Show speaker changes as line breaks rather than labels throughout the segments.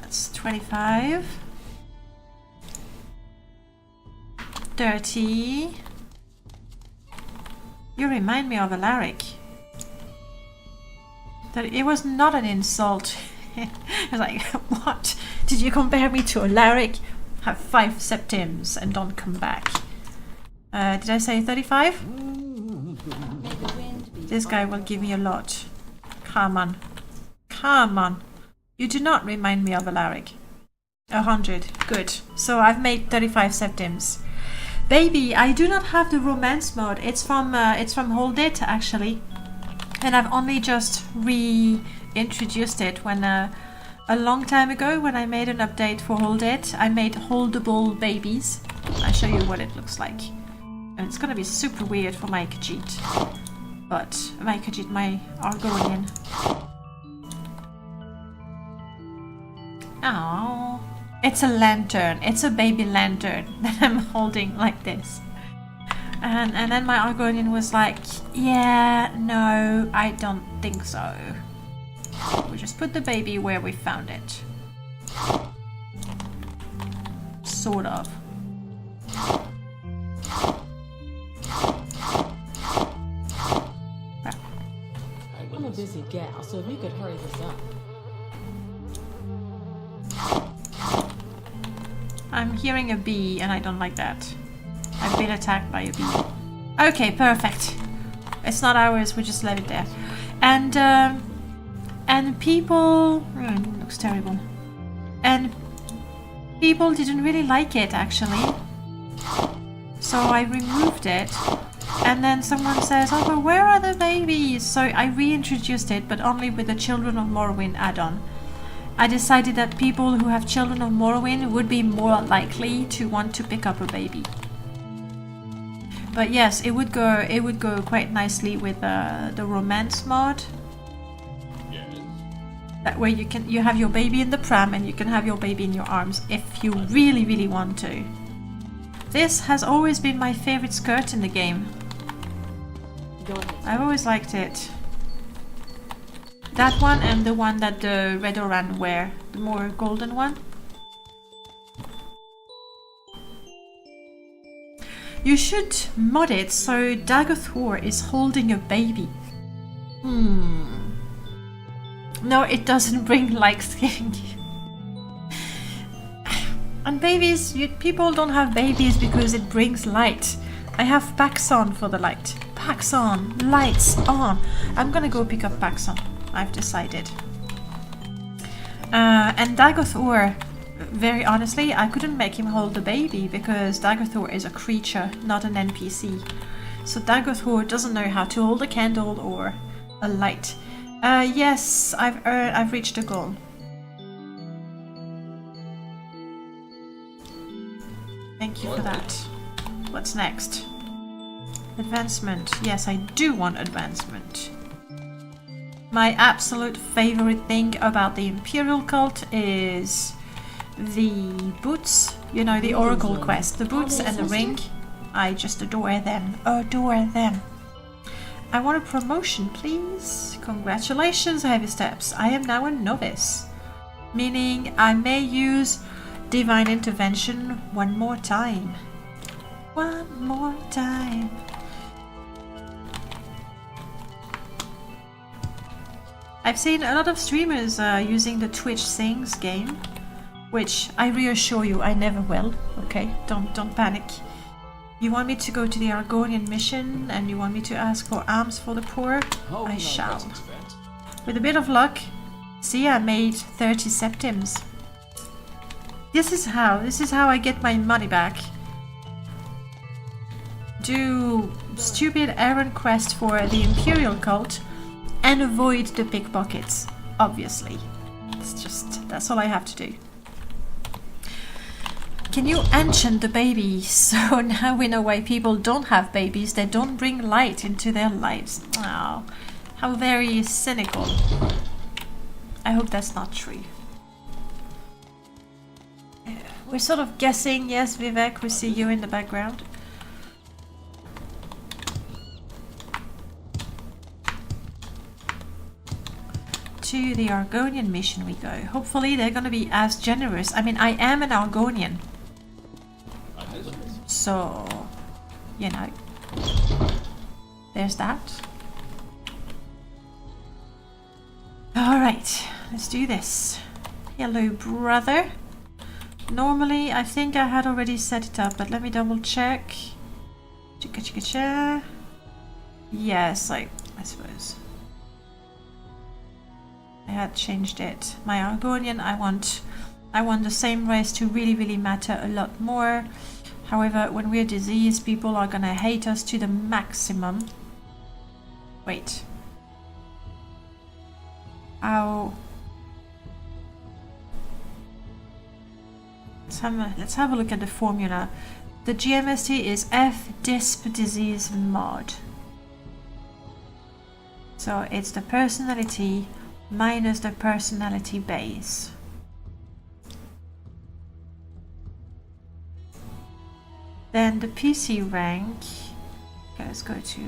That's 25. 30. You remind me of Alaric. That it was not an insult. I was like, what? Did you compare me to Alaric? Have 5 septims and don't come back. Did I say 35? This guy will give me a lot. Come on. Come on. You do not remind me of Alaric. 100. Good. So I've made 35 septims. Baby, I do not have the romance mode. It's from Old Ebonheart actually. And I've only just reintroduced it when a long time ago when I made an update for Old Ebonheart. I made holdable babies. I'll show you what it looks like. And it's gonna be super weird for my Khajiit. But my Khajiit, my Argonian. Oh, it's a lantern. It's a baby lantern that I'm holding like this. And then my Argonian was like, yeah, no, I don't think so. We just put the baby where we found it. Sort of.
I'm a busy gal, so if you could hurry this up.
I'm hearing a bee and I don't like that. I've been attacked by a bee. Okay, perfect. It's not ours, we just left it there. And people... it looks terrible. And people didn't really like it, actually. So I removed it. And then someone says, oh, but where are the babies? So I reintroduced it, but only with the Children of Morrowind add-on. I decided that people who have Children of Morrowind would be more likely to want to pick up a baby. But yes, it would go quite nicely with the romance mod.
Yes.
That way you have your baby in the pram and you can have your baby in your arms if you really, really want to. This has always been my favorite skirt in the game. I've always liked it. That one and the one that the Redoran wear, the more golden one. You should mod it so Daggerthor is holding a baby. No, it doesn't bring like skin. And babies, people don't have babies because it brings light. I have Paxson for the light. Paxson, lights on. I'm gonna go pick up Paxson. I've decided. And Daggerthor, very honestly, I couldn't make him hold the baby because Daggerthor is a creature, not an NPC. So Daggerthor doesn't know how to hold a candle or a light. Yes, I've reached a goal. Thank you for that. What's next? Advancement. Yes, I do want advancement. My absolute favorite thing about the Imperial cult is the boots, you know, the Oracle quest. The boots and the ring. I just adore them. Adore them. I want a promotion, please. Congratulations, Heavy Steps. I am now a novice. Meaning I may use Divine Intervention one more time. One more time. I've seen a lot of streamers using the Twitch Sings game, which I reassure you I never will. Okay, don't panic. You want me to go to the Argonian mission and you want me to ask for alms for the poor? I shall. With a bit of luck. See, I made 30 septims. This is how I get my money back. Do stupid errand quest for the Imperial cult and avoid the pickpockets, obviously. That's all I have to do. Can you ancient the baby? So now we know why people don't have babies. They don't bring light into their lives. Oh, how very cynical. I hope that's not true. We're sort of guessing. Yes, Vivek, we see you in the background. to the Argonian mission we go. Hopefully they're gonna be as generous. I mean, I am an Argonian. So, you know. There's that. Alright, let's do this. Hello, brother. Normally, I think I had already set it up, but let me double check. Chicka chicka cha. Yes, I suppose. I had changed it. My Argonian, I want the same race to really matter a lot more. However, when we're diseased, people are gonna hate us to the maximum. Wait. How? Let's have a look at the formula. The GMST is F disp disease mod. So it's the personality minus the personality base. Then the PC rank. Okay, let's go to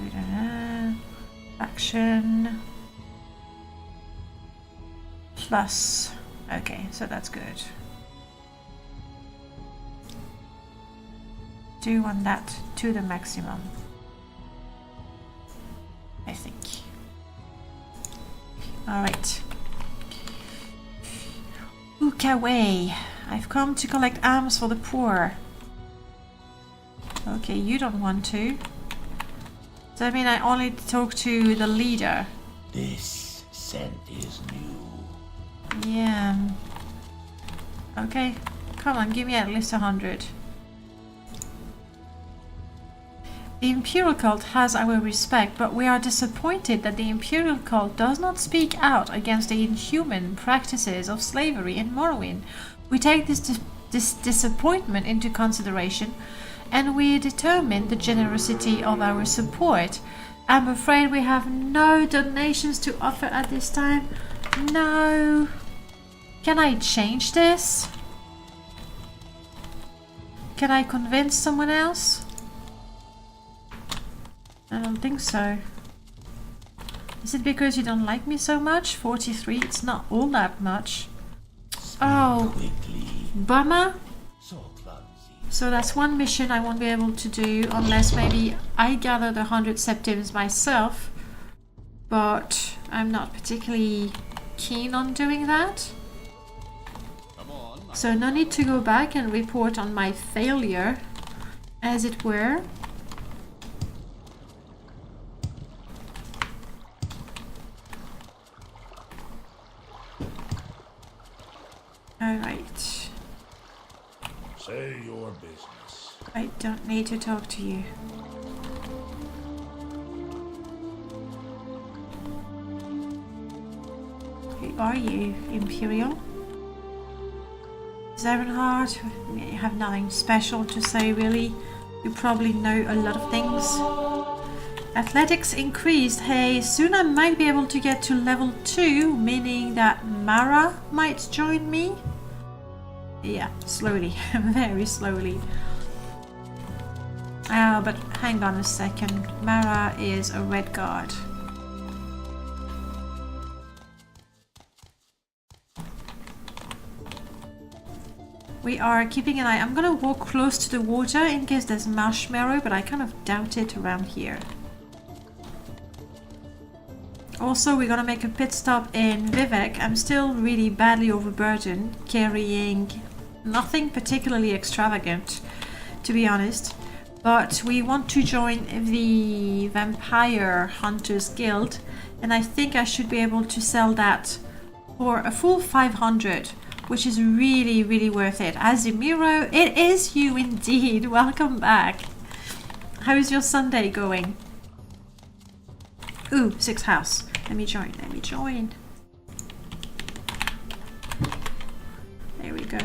faction plus. Okay, so that's good. Do want that to the maximum, I think. Alright. Ukaway. I've come to collect alms for the poor. Okay, you don't want to. Does that mean I only talk to the leader?
This scent is new.
Yeah. Okay, come on, give me at least 100. The Imperial Cult has our respect, but we are disappointed that the Imperial Cult does not speak out against the inhuman practices of slavery in Morrowind. We take this disappointment into consideration, and we determine the generosity of our support. I'm afraid we have no donations to offer at this time. No. Can I change this? Can I convince someone else? I don't think so. Is it because you don't like me so much? 43, it's not all that much. Oh, bummer. So that's one mission I won't be able to do unless maybe I gather the 100 septims myself. But I'm not particularly keen on doing that. So no need to go back and report on my failure, as it were. Alright.
Say your business.
I don't need to talk to you. Who are you, Imperial? Ebonheart, you have nothing special to say really. You probably know a lot of things. Athletics increased. Hey, soon I might be able to get to level 2, meaning that Mara might join me. Yeah, slowly, very slowly. But hang on a second. Mara is a red guard. We are keeping an eye. I'm gonna walk close to the water in case there's marshmallow, but I kind of doubt it around here. Also, we're gonna make a pit stop in Vivek. I'm still really badly overburdened, carrying nothing particularly extravagant, to be honest. But we want to join the Vampire Hunters Guild, and I think I should be able to sell that for a full 500, which is really worth it. Azimiro, it is you indeed. Welcome back. How's your Sunday going? Ooh, 6th house. Let me join. There we go.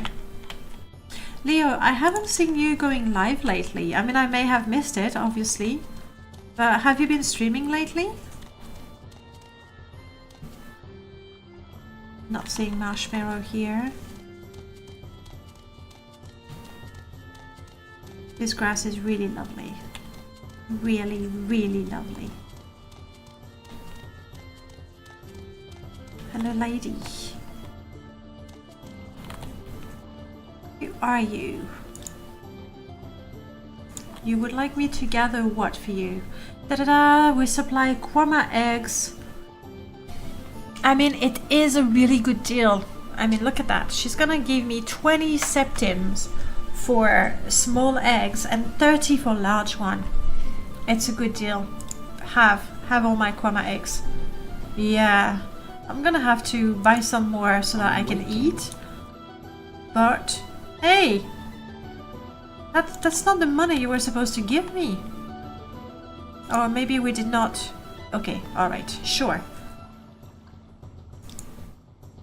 Leo, I haven't seen you going live lately. I mean, I may have missed it, obviously. But have you been streaming lately? Not seeing marshmallow here. This grass is really lovely. Really lovely. Hello, lady. Who are you? You would like me to gather what for you? Da-da-da, we supply korma eggs. I mean, it is a really good deal. I mean, look at that. She's gonna give me 20 septims for small eggs and 30 for large one. It's a good deal. Have all my korma eggs. Yeah, I'm gonna have to buy some more so that I can eat. But, hey! That's not the money you were supposed to give me. Or maybe we did not. Okay, alright, sure.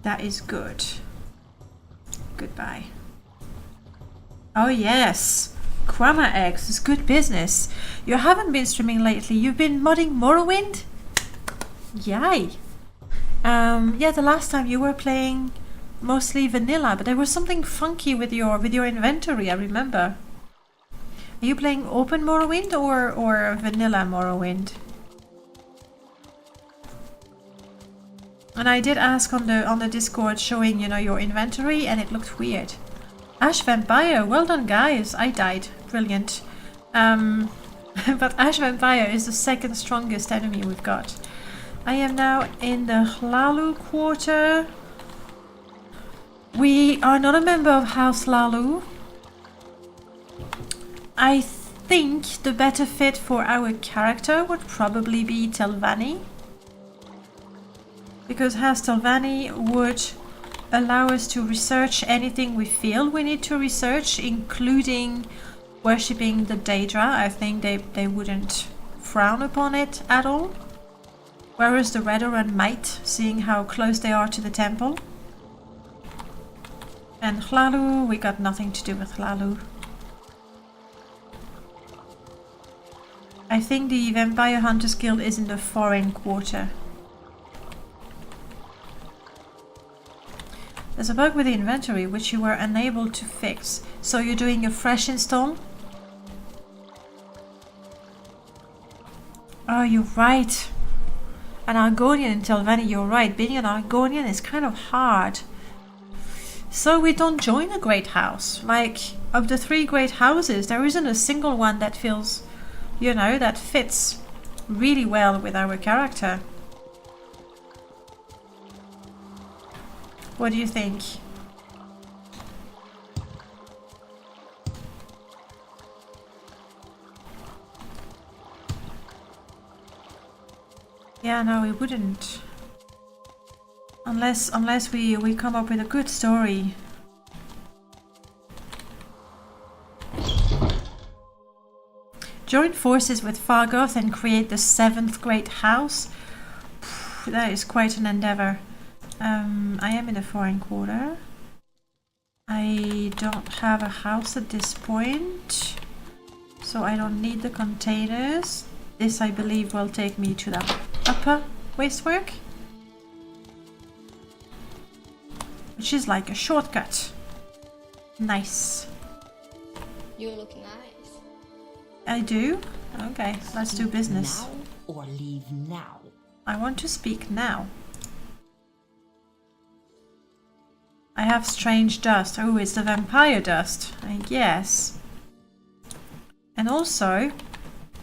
That is good. Goodbye. Oh yes! Korma eggs is good business. You haven't been streaming lately. You've been modding Morrowind? Yay! Yeah, the last time you were playing mostly vanilla, but there was something funky with your inventory, I remember. Are you playing open Morrowind or vanilla Morrowind? And I did ask on the Discord showing, you know, your inventory, and it looked weird. Ash Vampire, well done guys. I died. Brilliant. But Ash Vampire is the second strongest enemy we've got. I am now in the Hlalu quarter. We are not a member of House Hlalu. I think the better fit for our character would probably be Telvanni. Because House Telvanni would allow us to research anything we feel we need to research, including worshipping the Daedra. I think they wouldn't frown upon it at all. Whereas the Redoran might, seeing how close they are to the temple. And Hlalu, we got nothing to do with Hlalu. I think the Vampire Hunters Guild is in the foreign quarter. There's a bug with the inventory which you were unable to fix. So you're doing a fresh install? Oh, you're right. An Argonian in Telvanni, you're right. Being an Argonian is kind of hard. So we don't join a great house. Like, of the 3 great houses, there isn't a single one that feels, you know, that fits really well with our character. What do you think? Yeah, no, we wouldn't. Unless we come up with a good story. Join forces with Fargoth and create the 7th great house. That is quite an endeavor. I am in a foreign quarter. I don't have a house at this point, so I don't need the containers. This, I believe, will take me to the upper wastework, which is like a shortcut. Nice.
You look nice.
I do? Okay, let's do business.
Now or leave now?
I want to speak now. I have strange dust. Oh, it's the vampire dust, I guess. And also,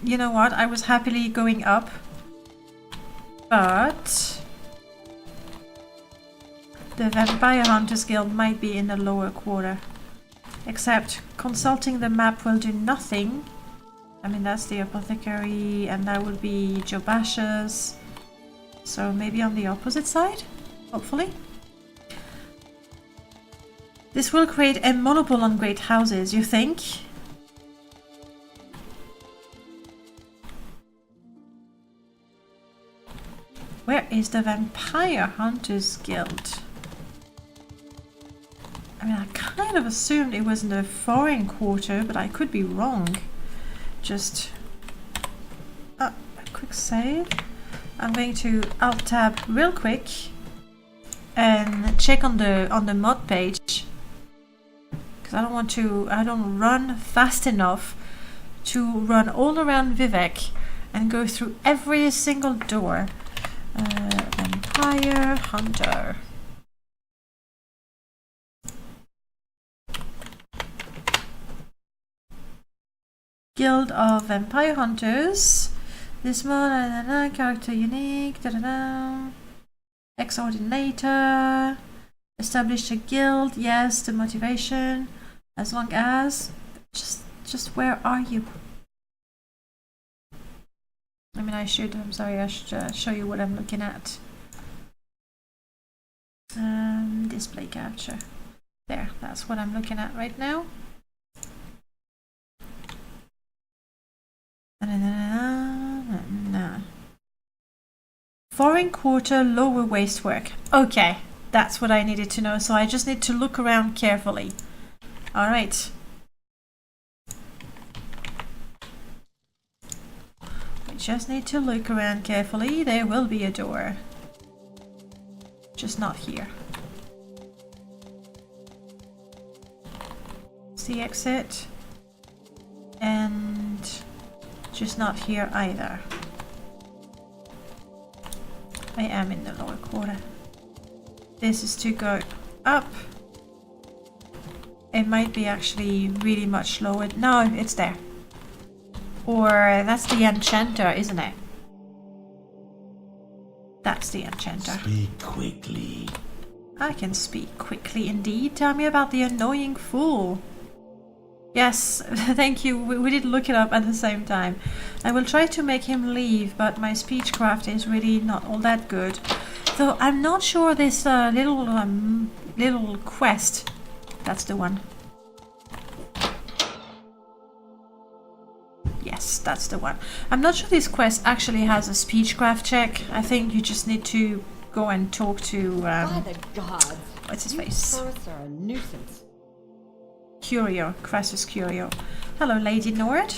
you know what? I was happily going up, but the Vampire Hunters Guild might be in the lower quarter. Except consulting the map will do nothing. I mean, that's the apothecary, and that would be Jobash's. So maybe on the opposite side, hopefully. This will create a monopoly on great houses, you think? Where is the Vampire Hunters Guild? I mean, I kind of assumed it was in the foreign quarter, but I could be wrong. Just a quick save. I'm going to Alt Tab real quick and check on the mod page, because I don't run fast enough to run all around Vivek and go through every single door. Vampire Hunter. Guild of Vampire Hunters. This one, character unique, Exordinator. Establish a guild, yes, the motivation. As long as... Just where are you? I mean, I'm sorry, I should show you what I'm looking at. Display capture. There, that's what I'm looking at right now. Foreign quarter, lower waste work. Okay, that's what I needed to know, so I just need to look around carefully. Alright. We just need to look around carefully. There will be a door. Just not here. It's the exit. And just not here either. I am in the lower quarter. This is to go up. It might be actually really much lower. No, it's there. Or that's the enchanter, isn't it? That's the enchanter.
Speak quickly.
I can speak quickly indeed. Tell me about the annoying fool. Yes, thank you. We did look it up at the same time. I will try to make him leave, but my speechcraft is really not all that good. Though I'm not sure this little quest. That's the one. Yes, that's the one. I'm not sure this quest actually has a speechcraft check. I think you just need to go and talk to
By the gods.
what's his face?
Tourists are a nuisance.
Curio, Crassus Curio. Hello, Lady Nord.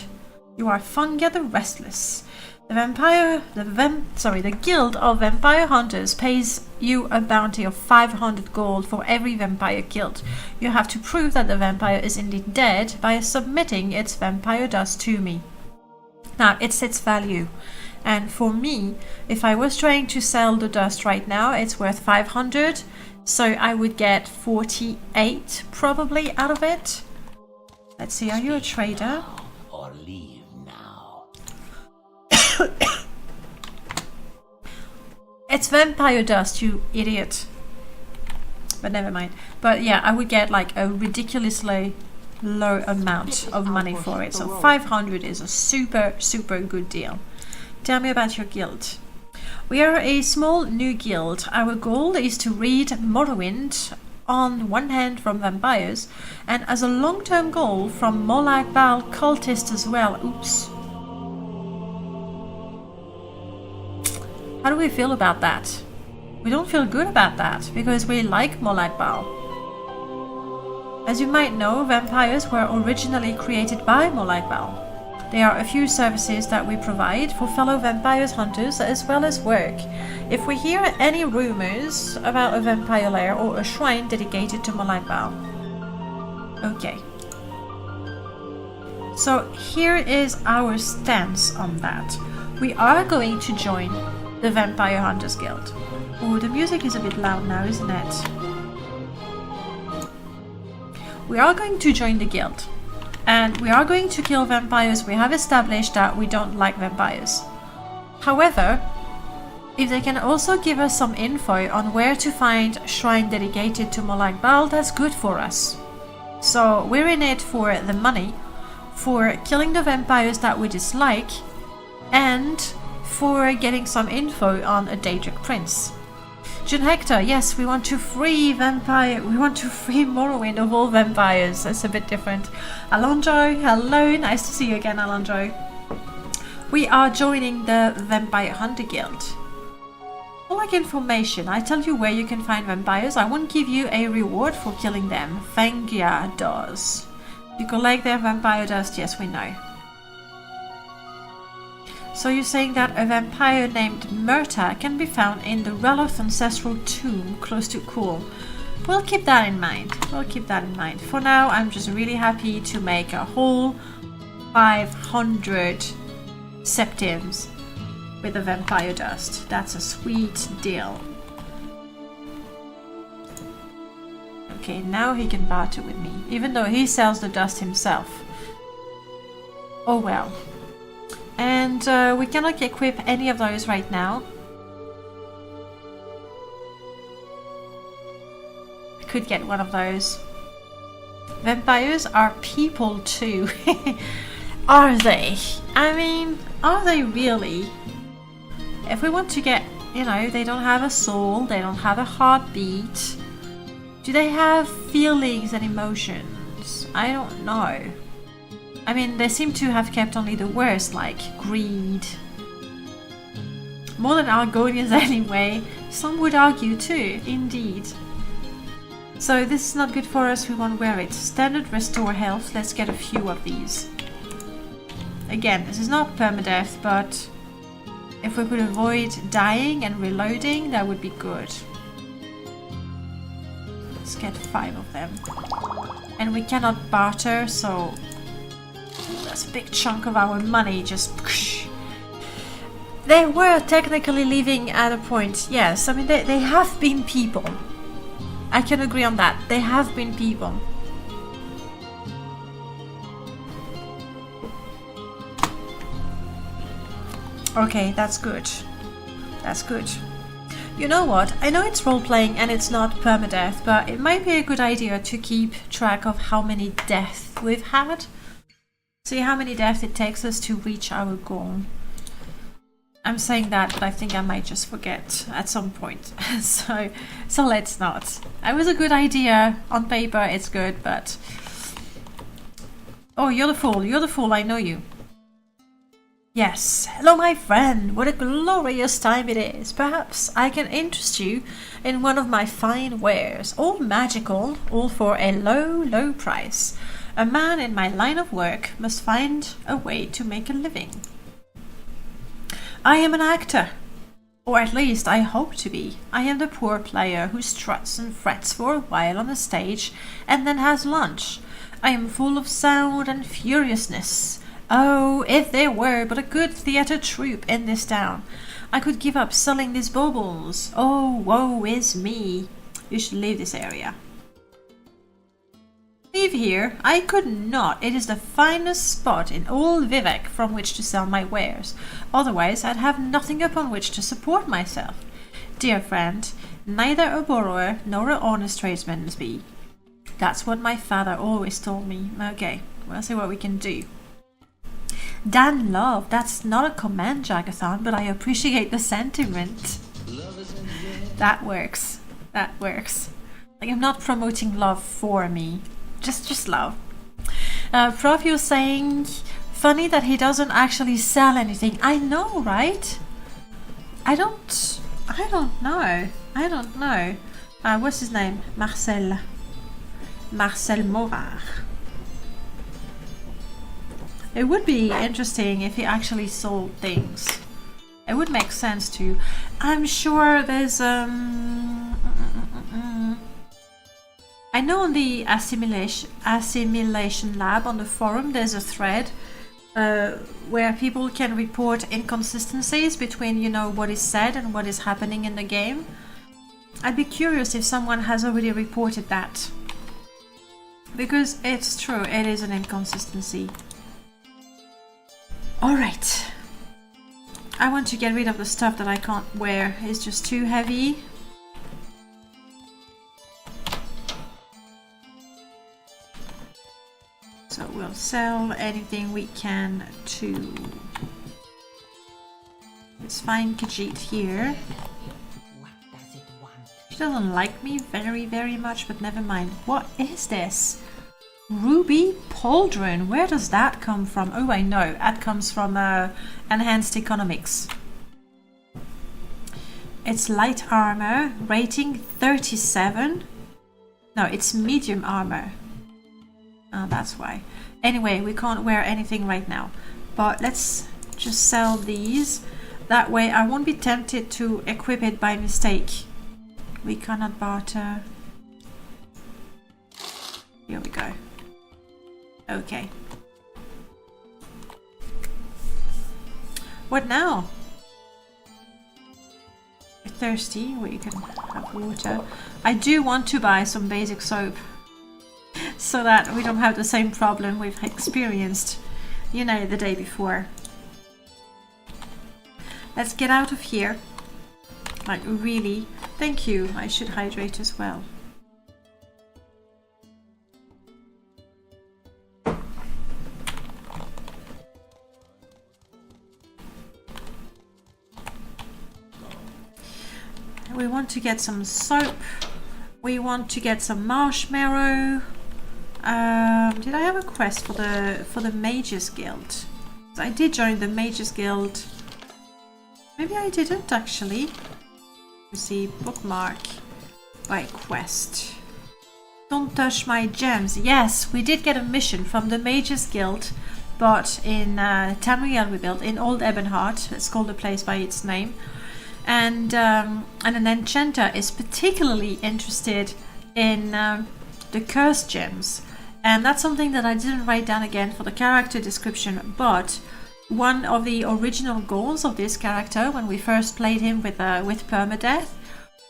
You are Funga the Restless. The Guild of Vampire Hunters pays you a bounty of 500 gold for every vampire killed. You have to prove that the vampire is indeed dead by submitting its vampire dust to me. Now, it's its value. And for me, if I was trying to sell the dust right now, it's worth 500. So I would get 48 probably out of it. Let's see, are you a trader?
Or leave now.
It's vampire dust, you idiot. But never mind. But yeah, I would get like a ridiculously low amount of money for it. So 500 is a super, super good deal. Tell me about your guild. We are a small new guild. Our goal is to read Morrowind on one hand from vampires, and as a long-term goal from Molag Bal cultists as well. Oops. How do we feel about that? We don't feel good about that, because we like Molag Bal. As you might know, vampires were originally created by Molag Bal. There are a few services that we provide for fellow vampires hunters as well as work. If we hear any rumors about a vampire lair or a shrine dedicated to Molag Bal. Okay. So here is our stance on that. We are going to join the Vampire Hunters Guild. Oh, the music is a bit loud now, isn't it? We are going to join the guild. And we are going to kill vampires. We have established that we don't like vampires. However, if they can also give us some info on where to find a shrine dedicated to Molag Bal, that's good for us. So we're in it for the money, for killing the vampires that we dislike, and for getting some info on a Daedric prince. Jun Hector, yes, we want to free Morrowind of all vampires. That's a bit different. Alondro, hello, nice to see you again, Alondro. We are joining the Vampire Hunter Guild. For like information, I tell you where you can find vampires. I won't give you a reward for killing them. Fangia does. You collect their vampire dust, yes, we know. So you're saying that a vampire named Murta can be found in the Reloth ancestral tomb close to Cool. We'll keep that in mind. We'll keep that in mind. For now, I'm just really happy to make a whole 500 septims with the vampire dust. That's a sweet deal. Okay, now he can barter with me, even though he sells the dust himself. Oh well. And we cannot equip any of those right now. I could get one of those. Vampires are people too. Are they? I mean, are they really? If we want to get, you know, they don't have a soul, they don't have a heartbeat. Do they have feelings and emotions? I don't know. I mean, they seem to have kept only the worst, like greed. More than Argonians anyway. Some would argue too, indeed. So this is not good for us, we won't wear it. Standard restore health, let's get a few of these. Again, this is not permadeath, but if we could avoid dying and reloading, that would be good. Let's get 5 of them. And we cannot barter, so that's a big chunk of our money just... They were technically living at a point, yes. I mean, they have been people. I can agree on that. They have been people. Okay, that's good. That's good. You know what? I know it's role-playing and it's not permadeath, but it might be a good idea to keep track of how many deaths we've had. See how many deaths it takes us to reach our goal. I'm saying that, but I think I might just forget at some point. so let's not. It was a good idea. On paper, it's good, but... Oh, you're the fool. You're the fool. I know you. Yes. Hello, my friend. What a glorious time it is. Perhaps I can interest you in one of my fine wares. All magical, all for a low, low price. A man in my line of work must find a way to make a living. I am an actor, or at least I hope to be. I am the poor player who struts and frets for a while on the stage and then has lunch. I am full of sound and furiousness. Oh, if there were but a good theatre troupe in this town, I could give up selling these baubles. Oh, woe is me. You should leave this area. Leave here? I could not. It is the finest spot in all Vivek from which to sell my wares. Otherwise, I'd have nothing upon which to support myself. Dear friend, neither a borrower nor a honest tradesman must be. That's what my father always told me. Okay, we'll see what we can do. Dan love, that's not a command, Jagathon, but I appreciate the sentiment. That works. That works. Like, I'm not promoting love for me. Just love. Prof, you're saying, funny that he doesn't actually sell anything. I know, right? I don't know. I don't know. What's his name? Marcel Morard. It would be interesting if he actually sold things. It would make sense to. I'm sure there's I know on the assimilation lab on the forum there's a thread where people can report inconsistencies between, you know, what is said and what is happening in the game. I'd be curious if someone has already reported that. Because it's true, it is an inconsistency. Alright. I want to get rid of the stuff that I can't wear. It's just too heavy. So we'll sell anything we can to this fine Khajiit here. She doesn't like me very, very much, but never mind. What is this? Ruby Pauldron. Where does that come from? Oh, I know. That comes from Enhanced Economics. It's light armor, rating 37. No, it's medium armor. Oh, that's why. Anyway, we can't wear anything right now. But let's just sell these. That way I won't be tempted to equip it by mistake. We cannot barter. Here we go. Okay. What now? thirsty, we can have water. I do want to buy some basic soap so that we don't have the same problem we've experienced, you know, the day before. Let's get out of here. Like, really. Thank you. I should hydrate as well. We want to get some soap. We want to get some marshmallow. Did I have a quest for the Mages Guild? I did join the Mages Guild. Maybe I didn't actually. See, bookmark by quest. Don't touch my gems. Yes, we did get a mission from the Mages Guild, but in Tamriel we built in Old Ebonheart. Let's call the place by its name. And an enchanter is particularly interested in the cursed gems, and that's something that I didn't write down again for the character description, but one of the original goals of this character when we first played him with permadeath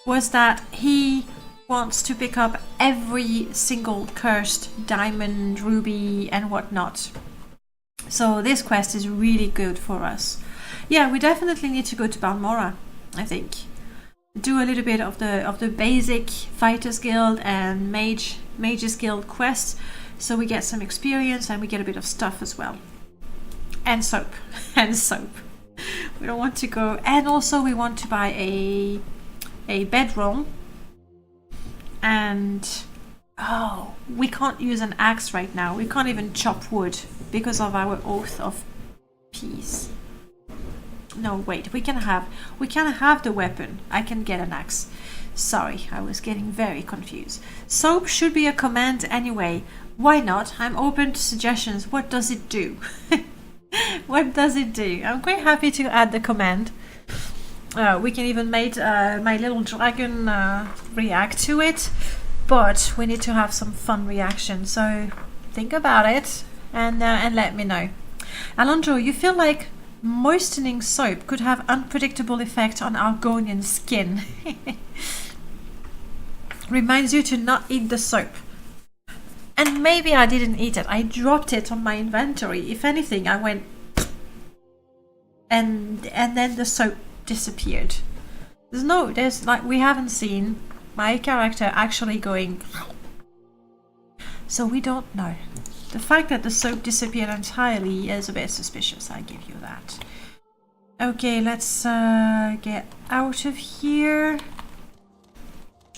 was that he wants to pick up every single cursed diamond, ruby and whatnot. So this quest is really good for us. Yeah, we definitely need to go to Balmora, I think. Do a little bit of the basic Fighters Guild and Mages Guild quests, so we get some experience and we get a bit of stuff as well. And soap. And soap. We don't want to go... And also we want to buy a bedroll. And... Oh, we can't use an axe right now. We can't even chop wood because of our oath of peace. No, wait, we can have the weapon. I can get an axe. Sorry, I was getting very confused. Soap should be a command anyway. Why not? I'm open to suggestions. What does it do? What does it do? I'm quite happy to add the command. We can even make my little dragon react to it, but we need to have some fun reaction. So think about it and let me know. Alonso, you feel like moistening soap could have unpredictable effect on Argonian skin. Reminds you to not eat the soap. And maybe I didn't eat it. I dropped it on my inventory. If anything, I went and then the soap disappeared. There's like, we haven't seen my character actually going. So we don't know. The fact that the soap disappeared entirely is a bit suspicious, I give you that. Okay, let's get out of here.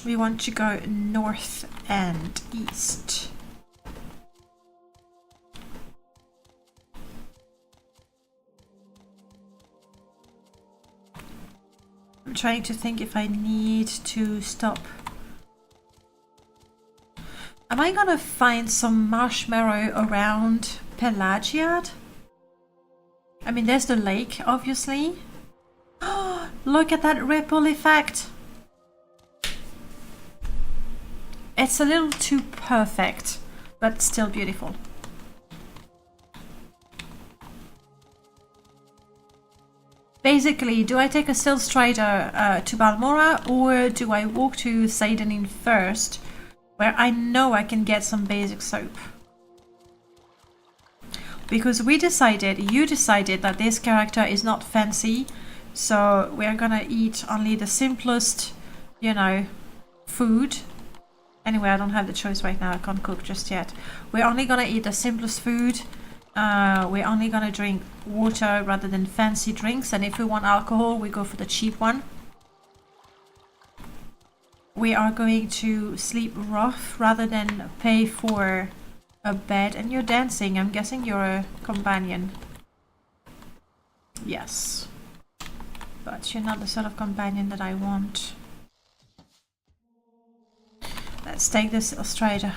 We want to go north and east. I'm trying to think if I need to stop. Am I gonna find some marshmallow around Pelagiad? I mean, there's the lake, obviously. Oh, look at that ripple effect. It's a little too perfect, but still beautiful. Basically, do I take a Still Strider to Balmora, or do I walk to Seidenin first, where I know I can get some basic soap? Because you decided that this character is not fancy, so we're gonna eat only the simplest, you know, food. Anyway, I don't have the choice right now, I can't cook just yet. We're only gonna eat the simplest food. We're only gonna drink water rather than fancy drinks, and if we want alcohol, we go for the cheap one. We are going to sleep rough rather than pay for a bed. And you're dancing, I'm guessing you're a companion. Yes. But you're not the sort of companion that I want. Let's take this Strider.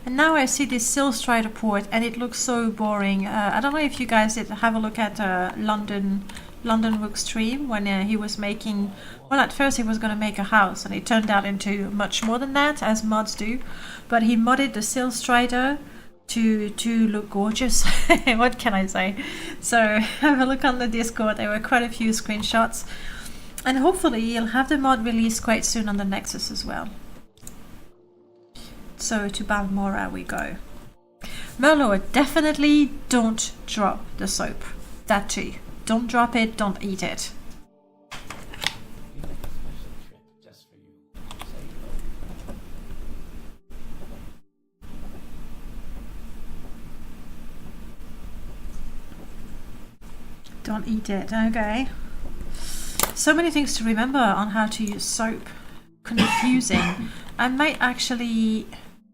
And now I see this Strider port and it looks so boring. I don't know if you guys did have a look at London Rook stream when he was making, well, at first he was going to make a house and it turned out into much more than that, as mods do. But he modded the Strider to look gorgeous. What can I say? So have a look on the Discord. There were quite a few screenshots, and hopefully you'll have the mod released quite soon on the Nexus as well. So to Balmora we go. Merlord, definitely don't drop the soap. That too. Don't drop it, don't eat it. Don't eat it, okay. So many things to remember on how to use soap. Confusing. I might actually...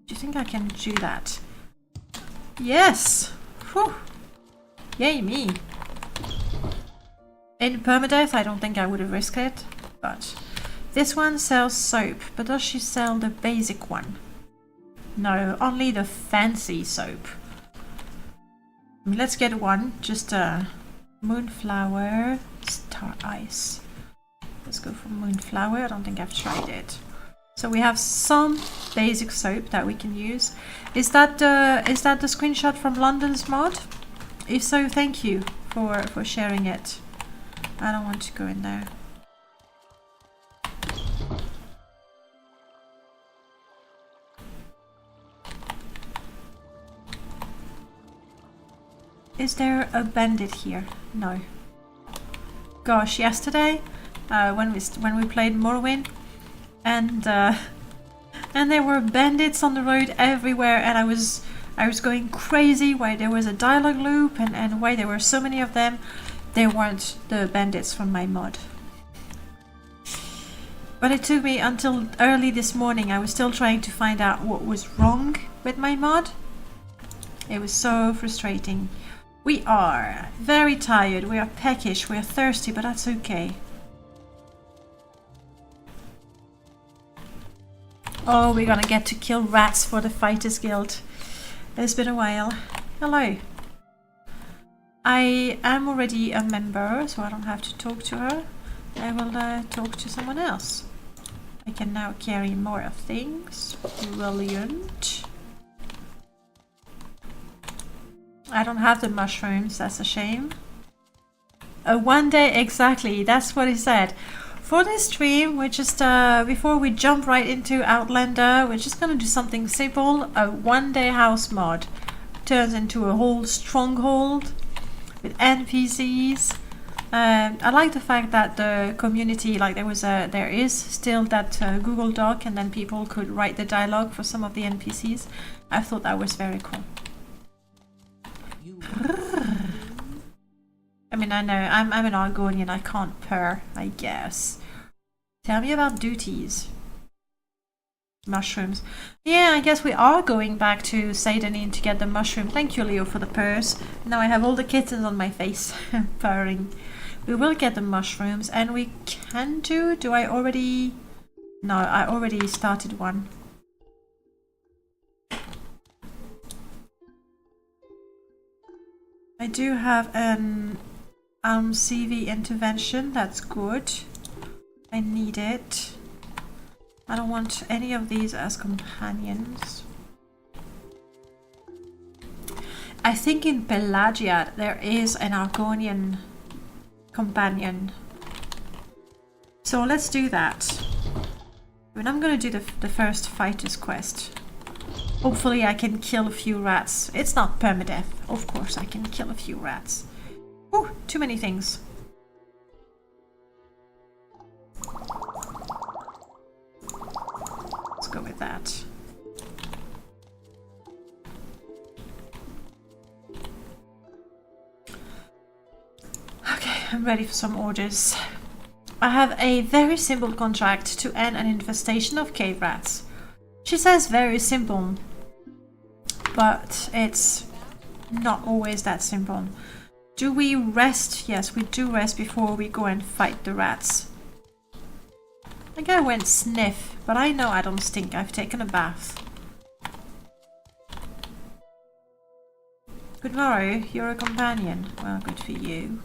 Do you think I can do that? Yes! Whew. Yay me! In permadeath I don't think I would have risked it, but... This one sells soap, but does she sell the basic one? No, only the fancy soap. I mean, let's get one, just Moonflower, Star Ice. Let's go for Moonflower. I don't think I've tried it. So we have some basic soap that we can use. Is that the screenshot from London's mod? If so, thank you for sharing it. I don't want to go in there. Is there a bandit here? No. Gosh, yesterday when we played Morrowind, and there were bandits on the road everywhere, and I was going crazy why there was a dialogue loop and why there were so many of them. They weren't the bandits from my mod. But it took me until early this morning. I was still trying to find out what was wrong with my mod. It was so frustrating. We are very tired, we are peckish, we are thirsty, but that's okay. Oh, we're gonna get to kill rats for the Fighters Guild. It's been a while. Hello. I am already a member, so I don't have to talk to her. I will talk to someone else. I can now carry more of things. Brilliant. I don't have the mushrooms, that's a shame. One day, exactly, that's what he said. For this stream, we're just, before we jump right into Outlander, we're just gonna do something simple. A one-day house mod turns into a whole stronghold with NPCs. I like the fact that the community, like there is still that Google Doc, and then people could write the dialogue for some of the NPCs. I thought that was very cool. I mean, I know, I'm an Argonian, I can't purr, I guess. Tell me about duties. Mushrooms. Yeah, I guess we are going back to Seidanin to get the mushroom. Thank you, Leo, for the purrs. Now I have all the kittens on my face, purring. We will get the mushrooms, and we can do I already... No, I already started one. I do have an CV intervention, that's good. I need it. I don't want any of these as companions. I think in Pelagia there is an Argonian companion. So let's do that. I mean, I'm gonna do the first fighter's quest. Hopefully I can kill a few rats. It's not permadeath. Of course I can kill a few rats. Ooh, too many things. Let's go with that. Okay, I'm ready for some orders. I have a very simple contract to end an infestation of cave rats. She says very simple, but it's not always that simple. Do we rest? Yes, we do rest before we go and fight the rats. I think I went sniff, but I know I don't stink. I've taken a bath. Good morrow, you're a companion. Well, good for you.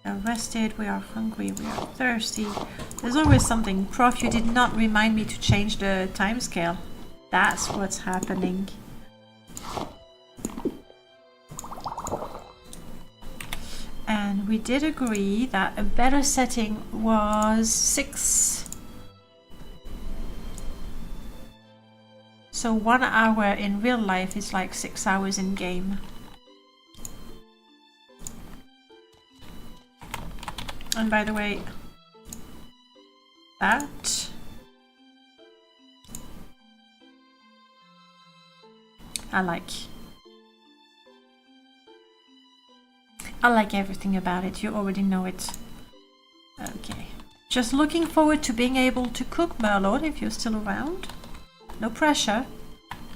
A rested, we are hungry, we are thirsty. There's always something. Prof, you did not remind me to change the timescale. That's what's happening. And we did agree that a better setting was 6. So 1 hour in real life is like 6 hours in game. And by the way, that I like everything about it. You already know it. Okay. Just looking forward to being able to cook Merlot if you're still around. No pressure.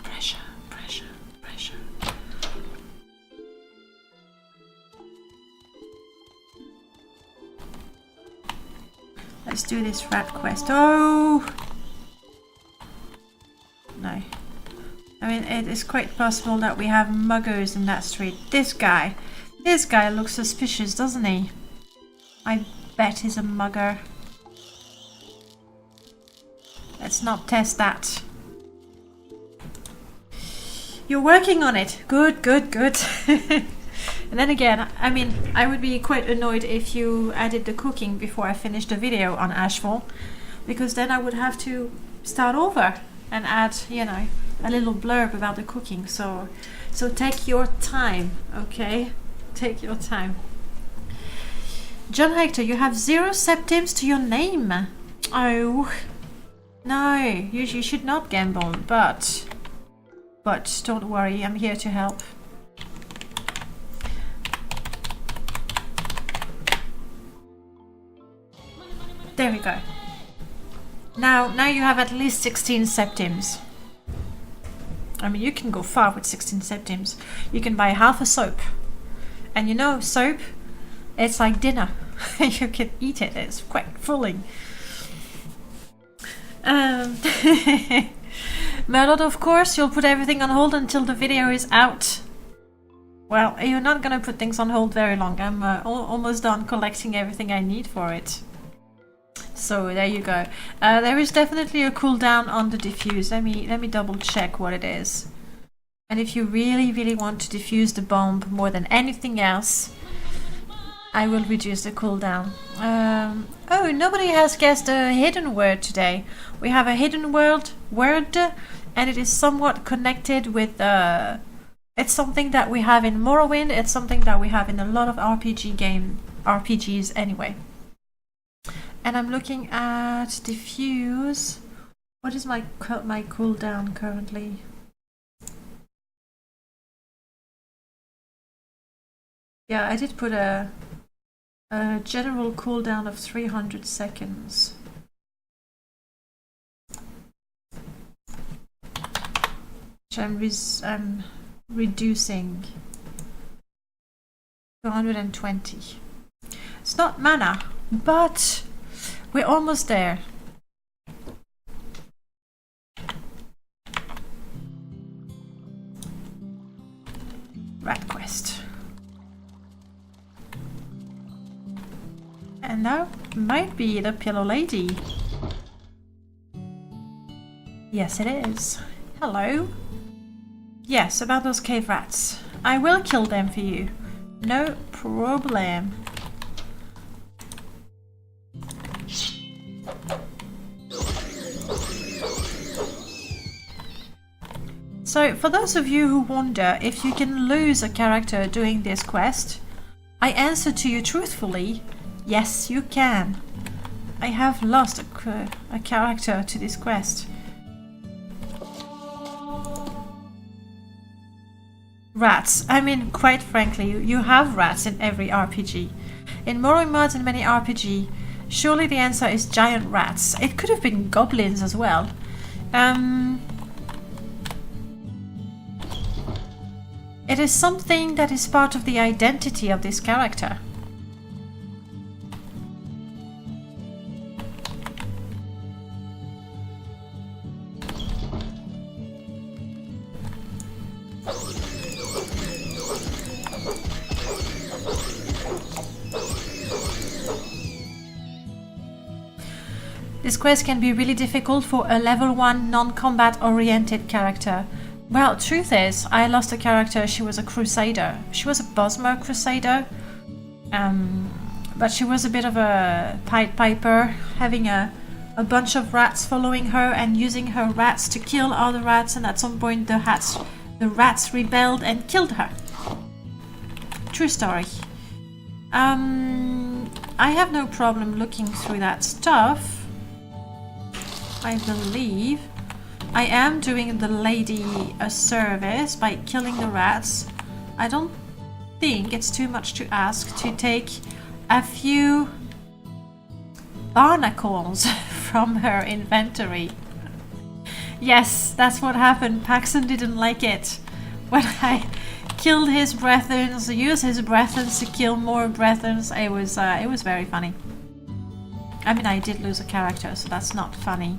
Pressure, pressure, pressure. Let's do this rat quest. Oh! No. I mean, it is quite possible that we have muggers in that street. This guy looks suspicious, doesn't he? I bet he's a mugger. Let's not test that. You're working on it. Good, good, good. And then again, I mean, I would be quite annoyed if you added the cooking before I finished the video on Ashfall, because then I would have to start over and add, you know, a little blurb about the cooking. So take your time, okay? Take your time. John Hector, you have 0 septims to your name. Oh, no, you should not gamble, but don't worry, I'm here to help. There we go. Now you have at least 16 septims. I mean, you can go far with 16 septims. You can buy half a soap. And you know, soap, it's like dinner. You can eat it, it's quite filling. Merlot, of course, you'll put everything on hold until the video is out. Well, you're not gonna put things on hold very long. I'm almost done collecting everything I need for it. So there you go. There is definitely a cooldown on the diffuse. Let me double check what it is. And if you really want to diffuse the bomb more than anything else, I will reduce the cooldown. Oh, nobody has guessed a hidden word today. We have a hidden word, and it is somewhat connected with. It's something that we have in Morrowind. It's something that we have in a lot of RPGs anyway. And I'm looking at diffuse. What is my cooldown currently? Yeah, I did put a general cooldown of 300 seconds. Which I'm reducing to 120. It's not mana, but we're almost there. Rat quest. And now might be the Pillow Lady. Yes, it is. Hello. Yes, about those cave rats. I will kill them for you. No problem. So, for those of you who wonder if you can lose a character doing this quest, I answer to you truthfully, yes you can. I have lost a character to this quest. Rats. I mean, quite frankly, you have rats in every RPG. In Morrowind mods and many RPG, surely the answer is giant rats. It could have been goblins as well. It is something that is part of the identity of this character. This quest can be really difficult for a level 1 non-combat oriented character. Well, truth is, I lost a character, she was a crusader. She was a Bosmer crusader. But she was a bit of a Pied Piper, having a bunch of rats following her and using her rats to kill other rats, and at some point the rats rebelled and killed her. True story. I have no problem looking through that stuff. I believe I am doing the lady a service by killing the rats. I don't think it's too much to ask to take a few barnacles from her inventory. Yes, that's what happened. Paxson didn't like it when I killed his brethren, used his brethren to kill more brethren. It was very funny. I mean, I did lose a character, so that's not funny.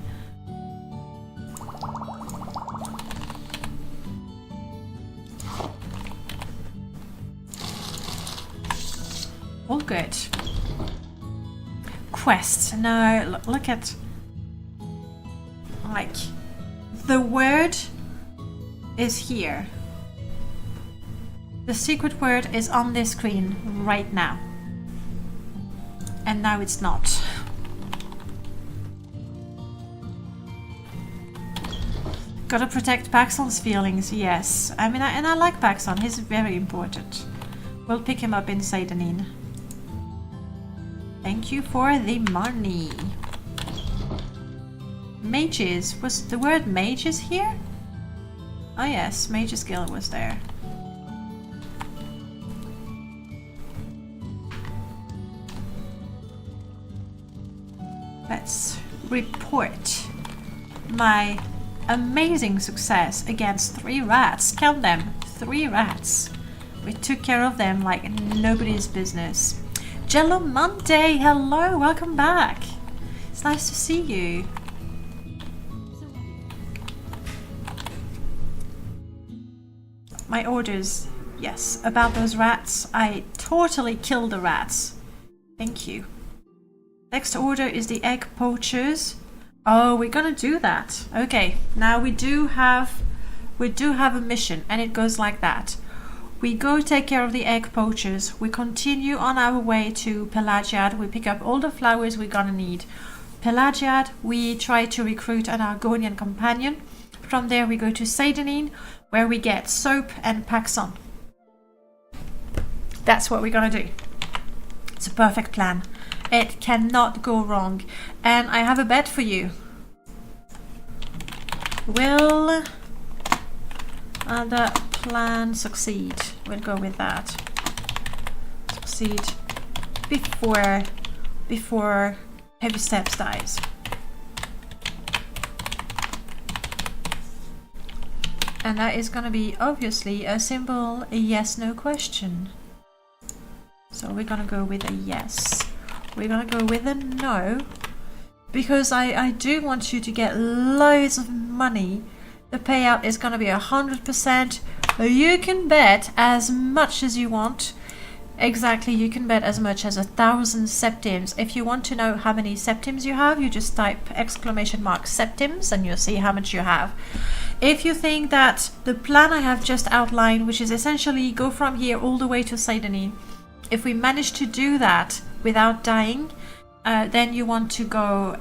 All good. Quest. No, look at... like... the word is here. The secret word is on this screen right now. And now it's not. Gotta protect Paxson's feelings, yes. I mean, I like Paxson, he's very important. We'll pick him up in Seidanin. Thank you for the money. Mages. Was the word mages here? Oh yes, Mages Guild was there. Let's report my amazing success against 3 rats. Count them, 3 rats. We took care of them like nobody's business. Jello Monday, hello, welcome back. It's nice to see you. My orders, yes, about those rats. I totally killed the rats. Thank you. Next order is the egg poachers. Oh, we're gonna do that. Okay, now we do have a mission, and it goes like that. We go take care of the egg poachers. We continue on our way to Pelagiad. We pick up all the flowers we're gonna need. Pelagiad, we try to recruit an Argonian companion. From there we go to Seidanin, where we get Soap and Paxson. That's what we're gonna do. It's a perfect plan. It cannot go wrong. And I have a bet for you. Will the plan succeed? We'll go with that. Succeed before Heavy Steps dies. And that is going to be obviously a simple yes/no question. So we're going to go with a yes. We're going to go with a no, because I do want you to get loads of money. The payout is going to be 100%. You can bet as much as you want. Exactly, you can bet as much as 1,000 septims. If you want to know how many septims you have, you just type !septims and you'll see how much you have. If you think that the plan I have just outlined, which is essentially go from here all the way to Seidanin, if we manage to do that without dying, then you want to go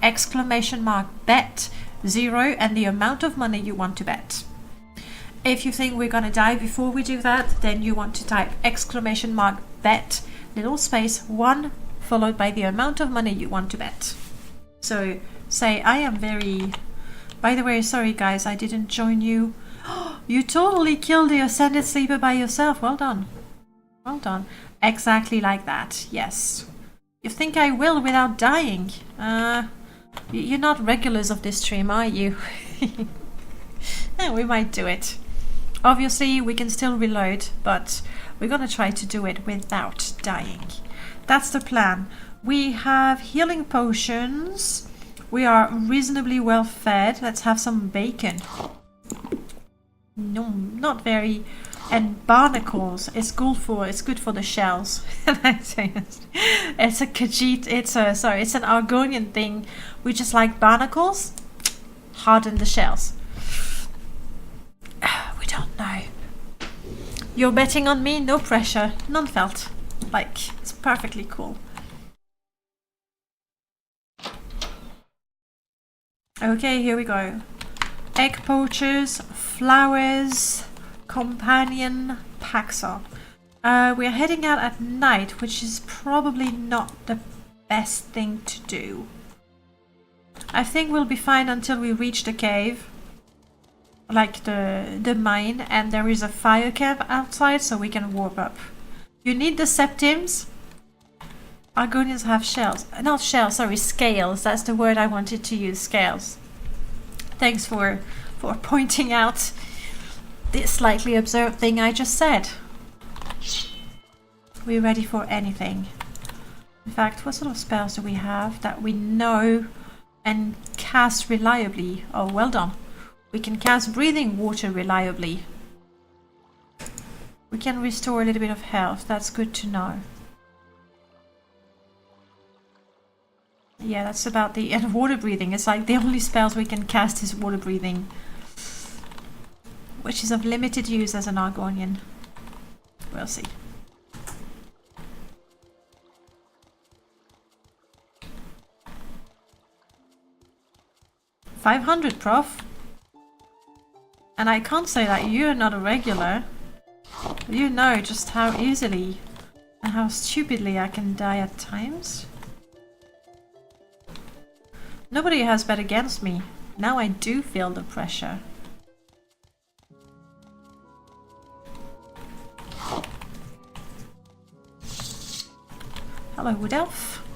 !bet 0 and the amount of money you want to bet. If you think we're gonna die before we do that, then you want to type !bet little space 1 followed by the amount of money you want to bet. So say I am very... By the way, sorry guys, I didn't join you. You totally killed the Ascended Sleeper by yourself. Well done. Well done. Exactly like that, yes. You think I will without dying? You're not regulars of this stream, are you? We might do it. Obviously, we can still reload, but we're gonna try to do it without dying. That's the plan. We have healing potions. We are reasonably well fed. Let's have some bacon. No, not very And barnacles is good for the shells. It's a Khajiit, it's an Argonian thing. We just like barnacles, harden the shells. We don't know. You're betting on me, no pressure, none felt. Like, it's perfectly cool. Okay, here we go. Egg poachers, flowers, companion, Paxar. We're heading out at night, which is probably not the best thing to do. I think we'll be fine until we reach the cave. Like the mine, and there is a fire camp outside, so we can warp up. You need the septims. Argonians have shells. Not shells, sorry, scales. That's the word I wanted to use, scales. Thanks for pointing out this slightly absurd thing I just said. We're ready for anything. In fact, what sort of spells do we have that we know and cast reliably? Oh, well done. We can cast breathing water reliably. We can restore a little bit of health. That's good to know. Yeah, that's about the... And water breathing. It's like the only spells we can cast is water breathing. Which is of limited use as an Argonian. We'll see. $500, Prof. And I can't say that you're not a regular. You know just how easily and how stupidly I can die at times. Nobody has bet against me. Now I do feel the pressure. Hello, Wood Elf.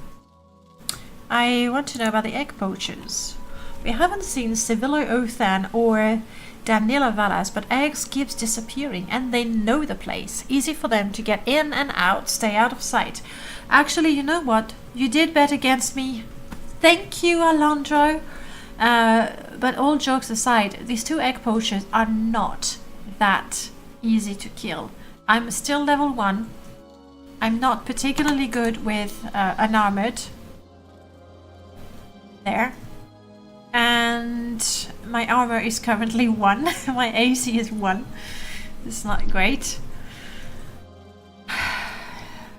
I want to know about the egg poachers. We haven't seen Civillo Othan or Danila Valas, but eggs keeps disappearing and they know the place. Easy for them to get in and out, stay out of sight. Actually, you know what? You did bet against me. Thank you, Alondro. But all jokes aside, these two egg poachers are not that easy to kill. I'm still level 1. I'm not particularly good with unarmored. There. And my armor is currently 1. My AC is 1. It's not great.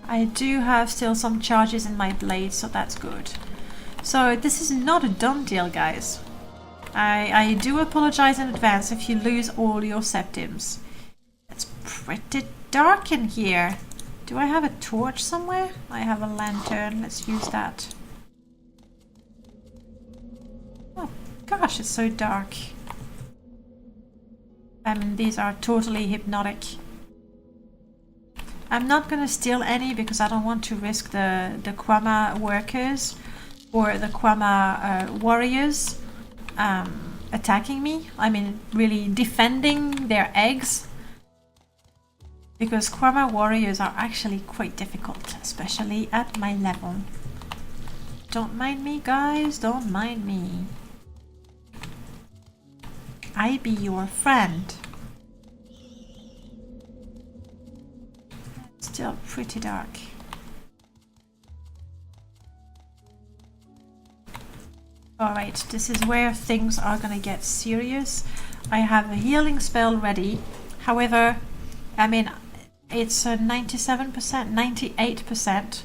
I do have still some charges in my blade, so that's good. So this is not a done deal, guys. I do apologize in advance if you lose all your septims. It's pretty dark in here. Do I have a torch somewhere? I have a lantern. Let's use that. Oh gosh, it's so dark. I mean, these are totally hypnotic. I'm not gonna steal any because I don't want to risk the Quama workers or the Quama warriors attacking me. I mean, really defending their eggs. Because Quama warriors are actually quite difficult, especially at my level. Don't mind me, guys, don't mind me. I be your friend. Still pretty dark. Alright, this is where things are gonna get serious. I have a healing spell ready. However, I mean, it's a 97%, 98%.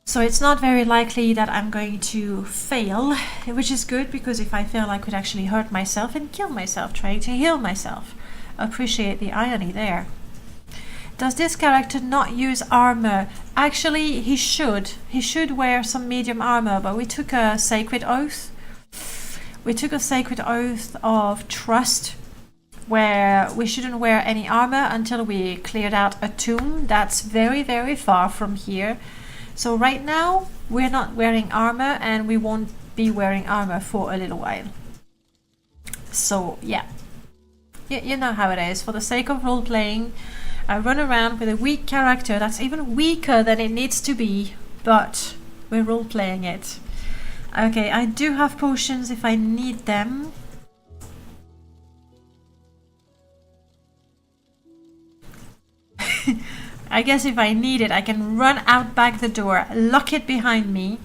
So it's not very likely that I'm going to fail, which is good because if I fail I could actually hurt myself and kill myself trying to heal myself. Appreciate the irony there. Does this character not use armor? Actually, he should. He should wear some medium armor, but we took a sacred oath. We took a sacred oath of trust where we shouldn't wear any armor until we cleared out a tomb that's very, very far from here. So right now, we're not wearing armor and we won't be wearing armor for a little while. So, yeah. You know how it is. For the sake of role-playing, I run around with a weak character that's even weaker than it needs to be, but we're role-playing it. Okay, I do have potions if I need them. I guess if I need it, I can run out back the door, lock it behind me,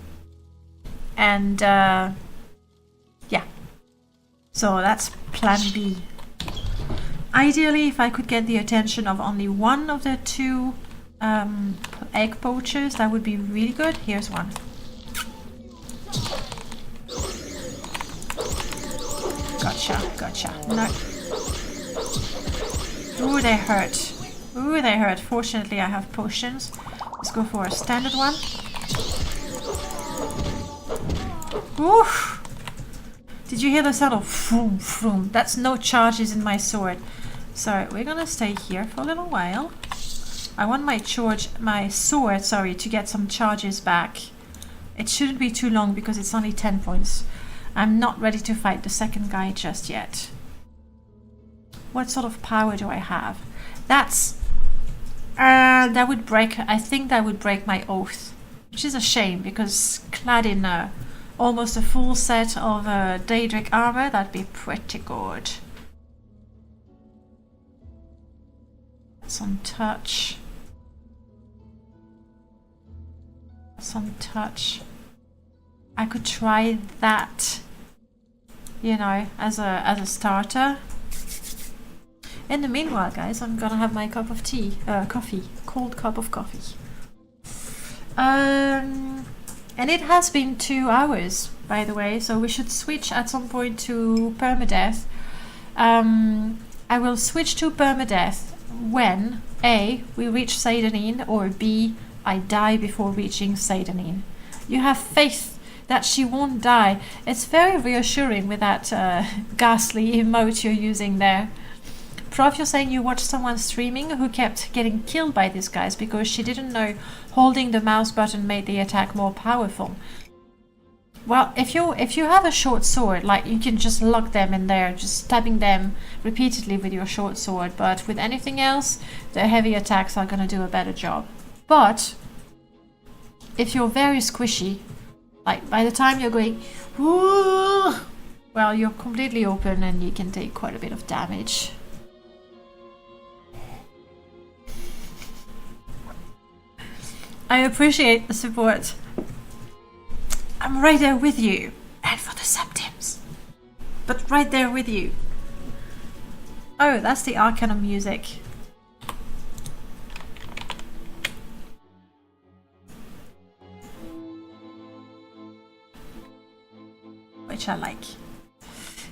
and yeah. So that's plan B. Ideally, if I could get the attention of only one of the two egg poachers, that would be really good. Here's one. Gotcha. No. Ooh, they hurt. Fortunately, I have potions. Let's go for a standard one. Oof! Did you hear the sound of vroom, vroom? That's no charges in my sword. So we're gonna stay here for a little while. I want my sword, to get some charges back. It shouldn't be too long because it's only 10 points. I'm not ready to fight the second guy just yet. What sort of power do I have? That would break, I think that would break my oath. Which is a shame, because clad in almost a full set of Daedric armor, that'd be pretty good. Some touch. I could try that, you know, as a starter. In the meanwhile, guys, I'm gonna have my cup of tea, cold cup of coffee. And it has been 2 hours, by the way, so we should switch at some point to permadeath. I will switch to permadeath when A, we reach Seidanin, or B, I die before reaching Seidanin. You have faith that she won't die. It's very reassuring with that ghastly emote you're using there. Prof, you're saying you watched someone streaming who kept getting killed by these guys because she didn't know holding the mouse button made the attack more powerful. Well, if you have a short sword, like, you can just lock them in there, just stabbing them repeatedly with your short sword, but with anything else, the heavy attacks are gonna do a better job. But if you're very squishy, like by the time you're going, whoo, well, you're completely open and you can take quite a bit of damage. I appreciate the support. I'm right there with you. And for the septims. But right there with you. Oh, that's the Arcana music. Which I like.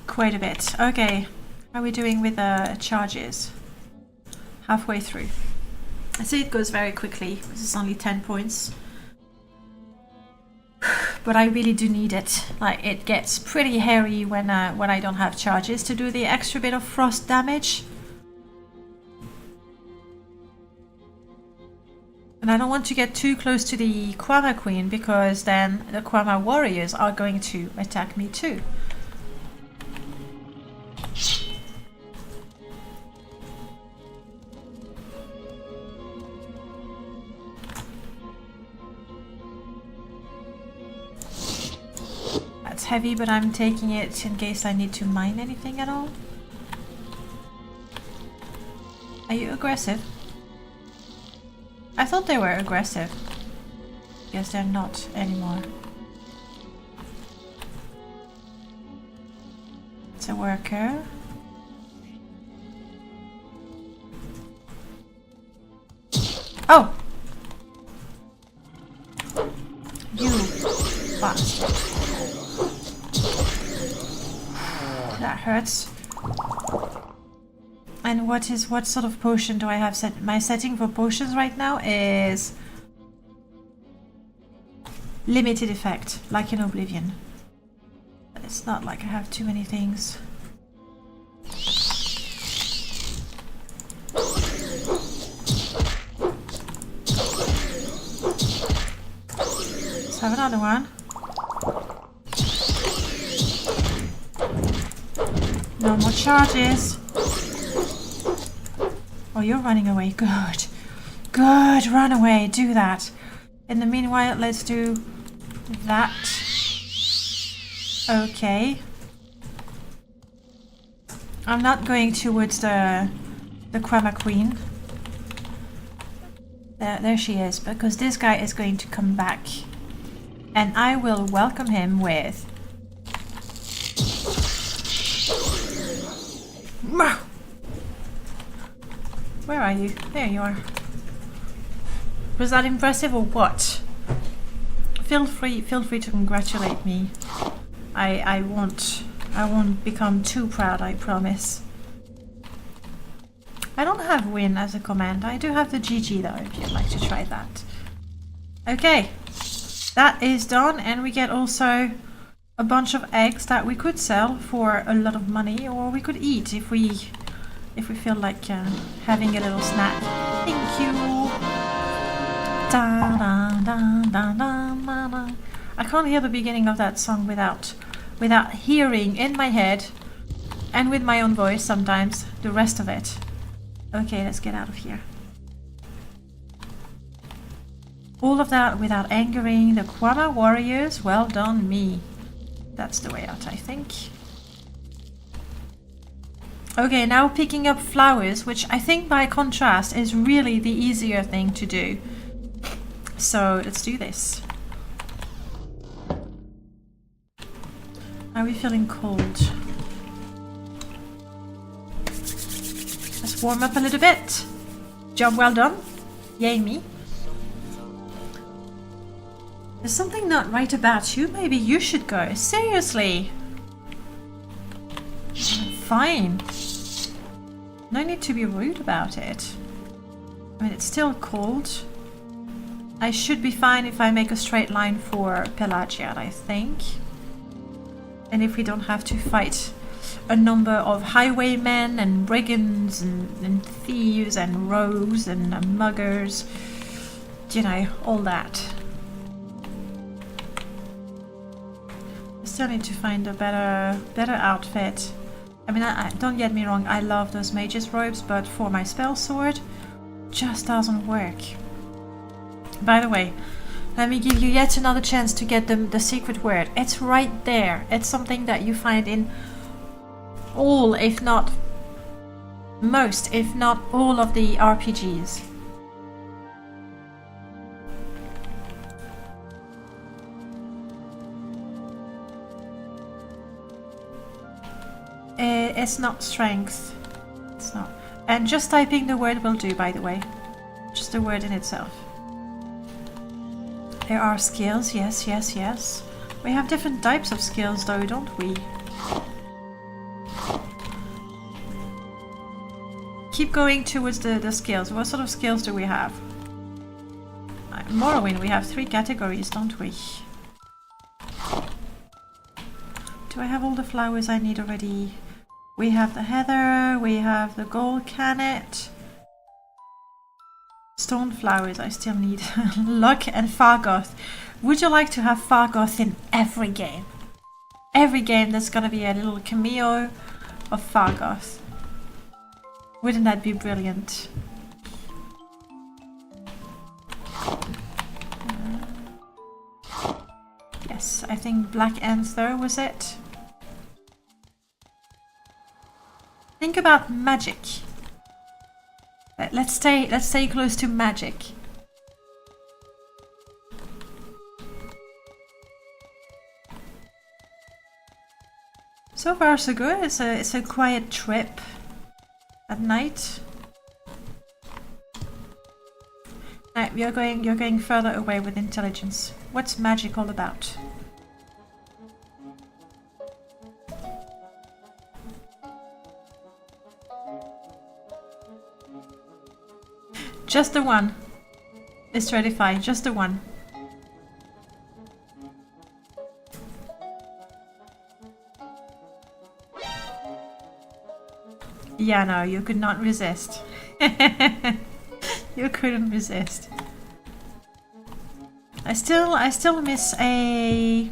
Quite a bit. Okay. How are we doing with charges? Halfway through. I see it goes very quickly. This is only 10 points. But I really do need it. Like, it gets pretty hairy when I don't have charges to do the extra bit of frost damage. And I don't want to get too close to the Quama Queen, because then the Quama warriors are going to attack me too. Heavy, but I'm taking it in case I need to mine anything at all. Are you aggressive? I thought they were aggressive. Guess they're not anymore. It's a worker. Oh! You bastard. That hurts. And what sort of potion do I have set? My setting for potions right now is limited effect, like in Oblivion. But it's not like I have too many things. Let's have another one. No more charges. Oh, you're running away. Good. Good. Run away. Do that. In the meanwhile, let's do that. Okay. I'm not going towards the Quama Queen. There she is, because this guy is going to come back. And I will welcome him with... Where are you? There you are. Was that impressive or what? Feel free to congratulate me. I won't become too proud, I promise. I don't have win as a command. I do have the GG though, if you'd like to try that. Okay, that is done, and we get also a bunch of eggs that we could sell for a lot of money, or we could eat if we feel like having a little snack. Thank you. Da, da, da, da, da, da, da. I can't hear the beginning of that song without hearing in my head and with my own voice sometimes the rest of it. Okay, let's get out of here. All of that without angering the Quama warriors. Well done, me. That's the way out, I think. Okay, now picking up flowers, which I think by contrast is really the easier thing to do. So let's do this. Are we feeling cold? Let's warm up a little bit. Job well done. Yay me. There's something not right about you. Maybe you should go. Seriously. Fine. No need to be rude about it. I mean, it's still cold. I should be fine if I make a straight line for Pelagia, I think. And if we don't have to fight a number of highwaymen and brigands and thieves and rogues and muggers. You know, all that. I still need to find a better outfit. I mean, don't get me wrong, I love those mage's robes, but for my spellsword, just doesn't work. By the way, let me give you yet another chance to get the secret word. It's right there. It's something that you find in all, if not most, if not all of the RPGs. It's not strength. It's not. And just typing the word will do, by the way. Just the word in itself. There are skills, yes, yes, yes. We have different types of skills though, don't we? Keep going towards the skills. What sort of skills do we have? Morrowind, we have 3 categories, don't we? Do I have all the flowers I need already? We have the heather, we have the gold canet. Stone flowers I still need. Luck and Fargoth. Would you like to have Fargoth in every game? Every game there's gonna be a little cameo of Fargoth. Wouldn't that be brilliant? Yes, I think Black Anther was it. Think about magic. Let's stay close to magic. So far so good. It's a quiet trip at night. Now you're going further away with intelligence. What's magic all about? Just the one. It's Stratify, just the one. Yeah, no, you could not resist. You couldn't resist. I still miss a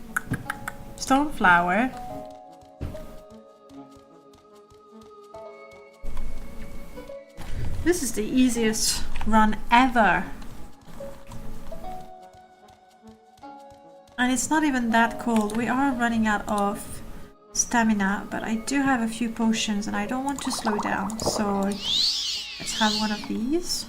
stone flower. This is the easiest run ever. And it's not even that cold. We are running out of stamina, but I do have a few potions and I don't want to slow down. So let's have one of these.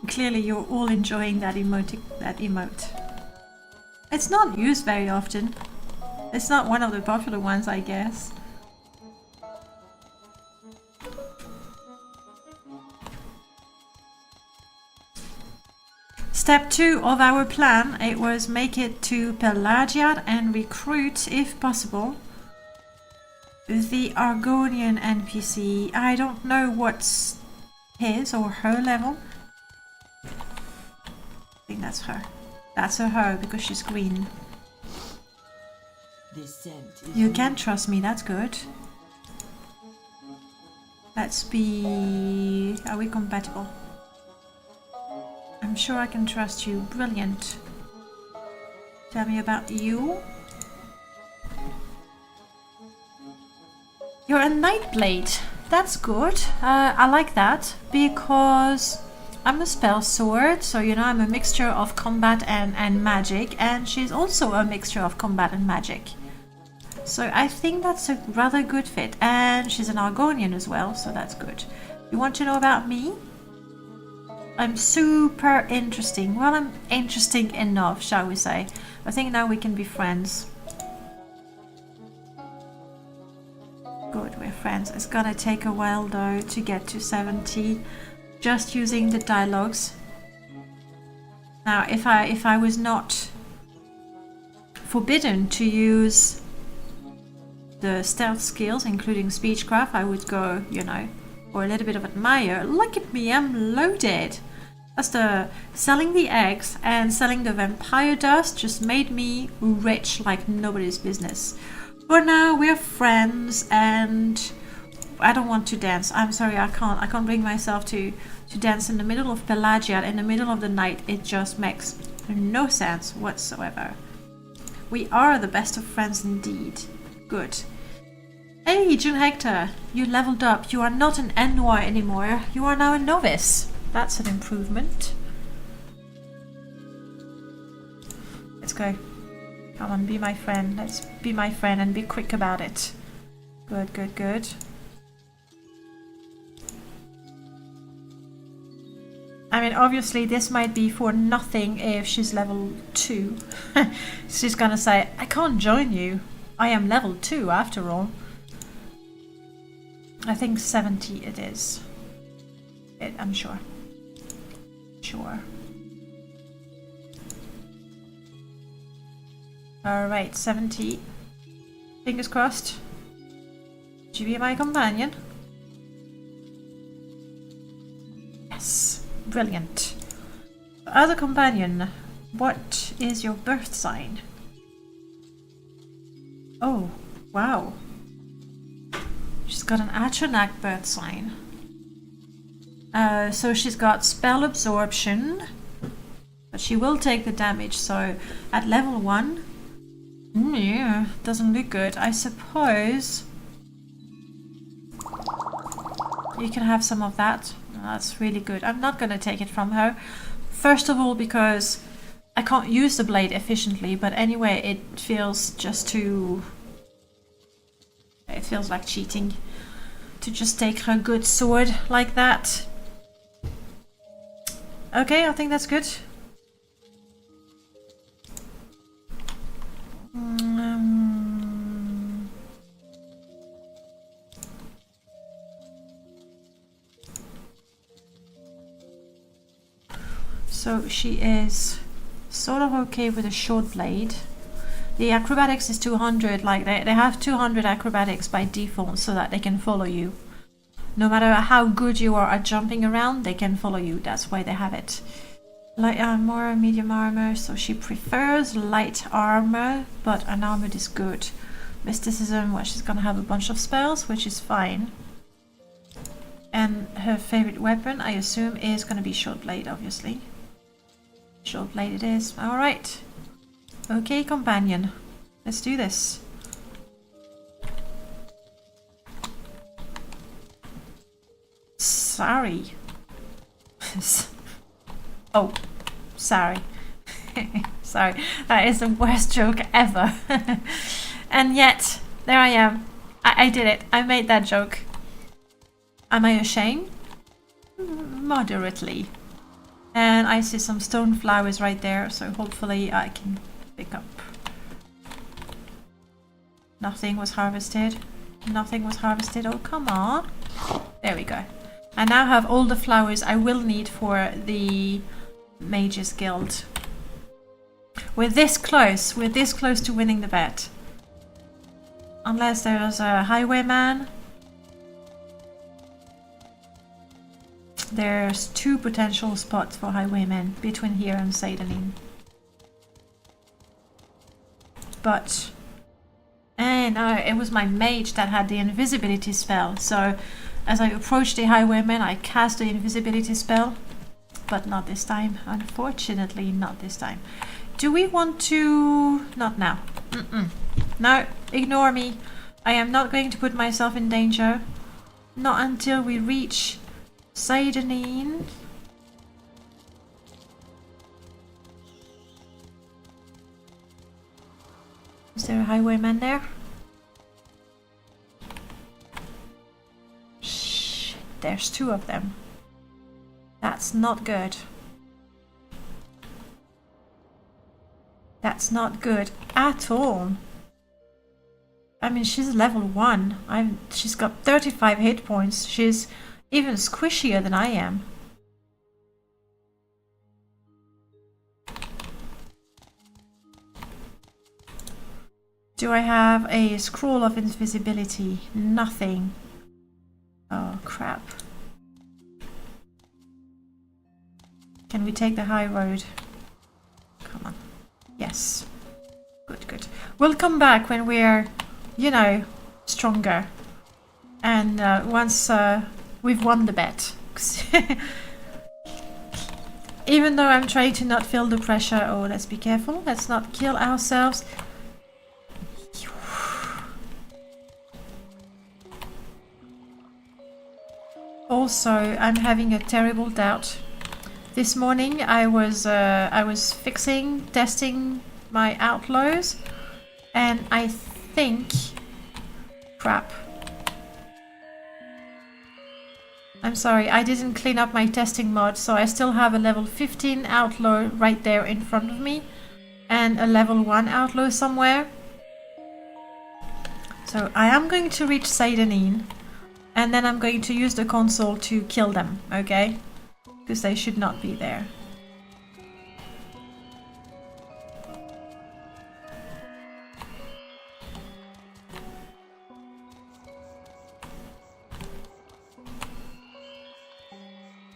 Clearly you're all enjoying that emote. It's not used very often. It's not one of the popular ones, I guess. Step 2 of our plan, it was make it to Pelagiad and recruit, if possible, the Argonian NPC. I don't know what's his or her level. I think that's her. That's a her because she's green. You can trust me, that's good. Let's be... Are we compatible? I'm sure I can trust you. Brilliant. Tell me about you. You're a Nightblade. That's good. I like that because I'm a Spellsword, so you know I'm a mixture of combat and magic, and she's also a mixture of combat and magic. So I think that's a rather good fit, and she's an Argonian as well, so that's good. You want to know about me? I'm super interesting. Well, I'm interesting enough, shall we say. I think now we can be friends. Good, we're friends. It's gonna take a while though to get to 70. Just using the dialogues. Now, if I was not forbidden to use the stealth skills, including speechcraft, I would go, you know, for a little bit of admire. Look at me, I'm loaded. That's the selling the eggs and selling the vampire dust just made me rich like nobody's business. But now we're friends, and I don't want to dance. I'm sorry, I can't bring myself to dance in the middle of Pelagiad in the middle of the night. It just makes no sense whatsoever. We are the best of friends indeed. Good. Hey, June Hector, you leveled up. You are not an Ennoy anymore. You are now a novice. That's an improvement. Let's go. Come on, be my friend. Let's be my friend and be quick about it. Good, good, good. I mean, obviously this might be for nothing if she's level 2. She's gonna say, I can't join you. I am level 2 after all. I think 70 it is. I'm sure. Sure. Alright, 70. Fingers crossed. Would you be my companion? Yes. Brilliant. Other companion, what is your birth sign? Oh, wow. She's got an Atranac birth sign. So she's got spell absorption, but she will take the damage. So at level 1, yeah, doesn't look good. I suppose you can have some of that. That's really good. I'm not going to take it from her. First of all, because I can't use the blade efficiently, but anyway, it feels just too... It feels like cheating to just take her good sword like that. Okay, I think that's good. So she is sort of okay with a short blade. The acrobatics is 200, like they have 200 acrobatics by default so that they can follow you. No matter how good you are at jumping around, they can follow you. That's why they have it. Light armor, medium armor, so she prefers light armor, but an armored is good. Mysticism, well, she's gonna have a bunch of spells, which is fine. And her favorite weapon, I assume, is gonna be short blade, obviously. Short blade it is. Alright. Okay, companion. Let's do this. Sorry. Oh, sorry. Sorry. That is the worst joke ever. And yet, there I am. I did it. I made that joke. Am I ashamed? Moderately. And I see some stone flowers right there, so hopefully I can pick up. Nothing was harvested. Nothing was harvested. Oh, come on. There we go. I now have all the flowers I will need for the Mages Guild. We're this close to winning the bet. Unless there's a highwayman. There's 2 potential spots for highwaymen between here and Seidanin. But... no, it was my mage that had the invisibility spell, so as I approached the highwayman I cast the invisibility spell. But not this time, unfortunately not this time. Do we want to... Not now. No, ignore me. I am not going to put myself in danger. Not until we reach Seidanin. Is there a highwayman there? Shit, there's 2 of them. That's not good. That's not good at all. I mean, she's level 1. She's got 35 hit points. She's even squishier than I am. Do I have a scroll of invisibility? Nothing. Oh, crap. Can we take the high road? Come on. Yes. Good, good. We'll come back when we're, you know, stronger. And once we've won the bet. Even though I'm trying to not feel the pressure. Oh, let's be careful. Let's not kill ourselves. Also, I'm having a terrible doubt. This morning I was testing my outlaws, and I think... Crap. I'm sorry, I didn't clean up my testing mod, so I still have a level 15 outlaw right there in front of me, and a level 1 outlaw somewhere. So I am going to reach Seidanin, and then I'm going to use the console to kill them, okay? Because they should not be there.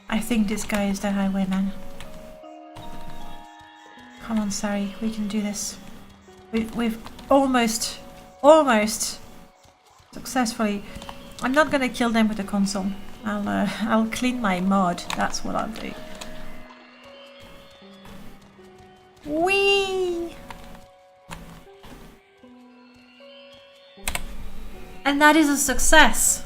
I think this guy is the highwayman. Come on, Sari, we can do this. We've almost successfully... I'm not gonna kill them with the console. I'll clean my mod. That's what I'll do. Whee! And that is a success.